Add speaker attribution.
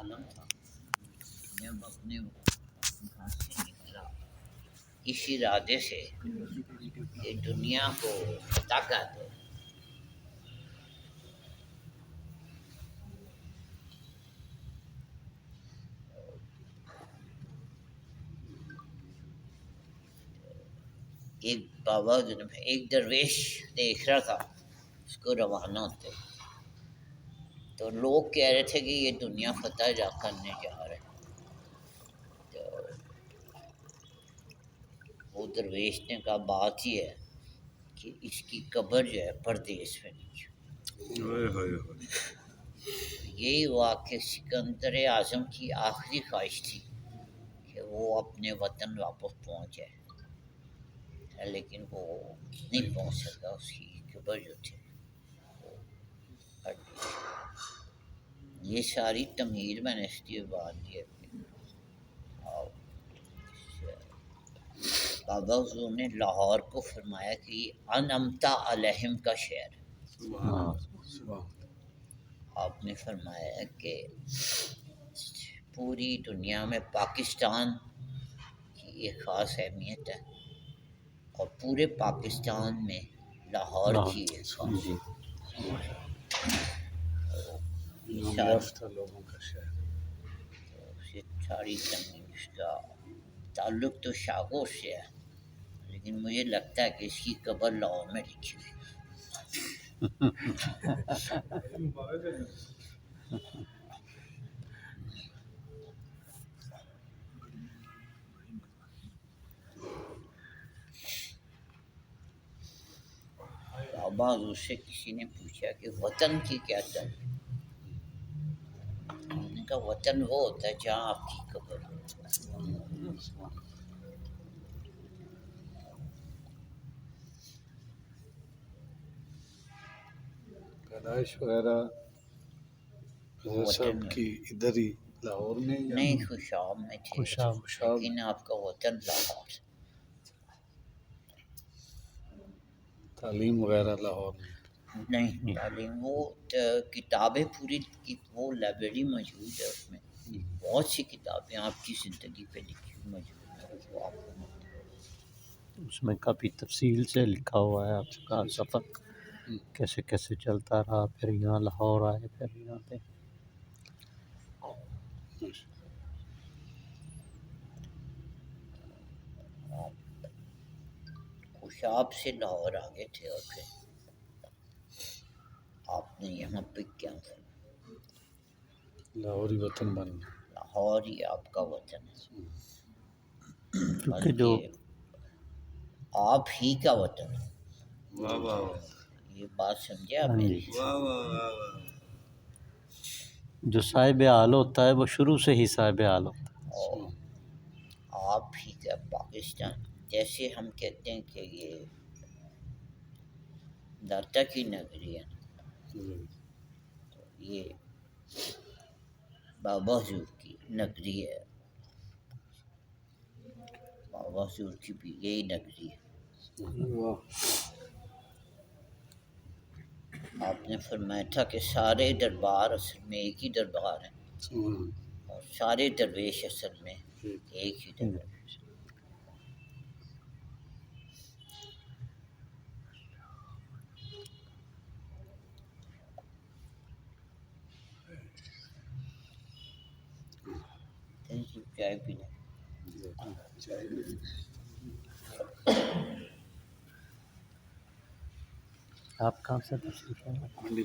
Speaker 1: عالم تھا، جب اپنے گھر سے نکلا اس ارادے سے کہ دنیا کو فتح کر دے، ایک بابا ایک درویش دیکھ رہا تھا اس کو روانہ ہوتے، تو لوگ کہہ رہے تھے کہ یہ دنیا فتح جا کرنے جا رہے ہیں، تو وہ درویش نے کہا بات یہ ہے کہ اس کی قبر جو ہے پردیس میں نہیں، یہی ہوا کہ سکندر اعظم کی آخری خواہش تھی کہ وہ اپنے وطن واپس پہنچ جائے، لیکن وہ نہیں پہنچ سکا، اس کی قبر جو تھی وہ پردیس۔ یہ ساری تمہید میں نے اس لیے بات دی اپنی، اور بابا حضور نے لاہور کو فرمایا کہ یہ انمتا علیہم کا شعر ہے۔ آپ نے فرمایا کہ پوری دنیا میں پاکستان کی ایک خاص اہمیت ہے اور پورے پاکستان میں لاہور کی ایک خاص
Speaker 2: لوگوں کا شہر،
Speaker 1: ساری زمین اس کا تعلق تو شاہگوش سے ہے، لیکن مجھے لگتا ہے کہ اس کی قبر لاہور میں لکھی ہوئی ہے۔ بابا حضور سے کسی نے پوچھا کہ وطن کی کیا تعریف؟ انہوں نے کہا وطن وہ ہوتا ہے جہاں آپ کی قبر ہو۔
Speaker 2: پیدائش وغیرہ سب کی ادھر ہی لاہور میں یا
Speaker 1: نہیں، خوشاب میں تھے، لیکن آپ کا وطن لاہور۔
Speaker 2: تعلیم وغیرہ لاہور میں؟
Speaker 1: نہیں، تعلیم وہ کتابیں پوری وہ لائبریری موجود ہے، اس میں بہت سی کتابیں آپ کی زندگی پہ لکھی ہوئی موجود ہیں، وہ آپ کو
Speaker 3: اس میں کافی تفصیل سے لکھا ہوا ہے آپ کا سفر کیسے کیسے چلتا رہا، پھر یہاں لاہور آئے، پھر یہاں پہ
Speaker 1: خوشاب سے لاہور آ گئے تھے، اور پھر آپ نے یہاں پہ کیا کرنا،
Speaker 2: لاہور ہی وطن بن گیا،
Speaker 1: لاہور ہی آپ کا وطن ہے،
Speaker 3: کیونکہ جو
Speaker 1: بلکہ آپ ہی کا وطن ہے۔ یہ بات سمجھے آپ نے؟
Speaker 3: جو صاحب حال ہوتا ہے وہ شروع سے ہی صاحب حال ہوتا ہے۔
Speaker 1: اور آپ ہی کا پاکستان، جیسے ہم کہتے ہیں کہ یہ داتا کی نگری ہے، تو یہ بابا حضور کی نگری ہے، بابا حضور کی بھی یہی نگری ہے۔ آپ نے فرمایا تھا کہ سارے دربار اصل میں ایک ہی دربار ہیں، اور سارے درویش اصل میں ایک ہی درویش۔ چائے پینا
Speaker 3: آپ کہاں سے تشریف لائے؟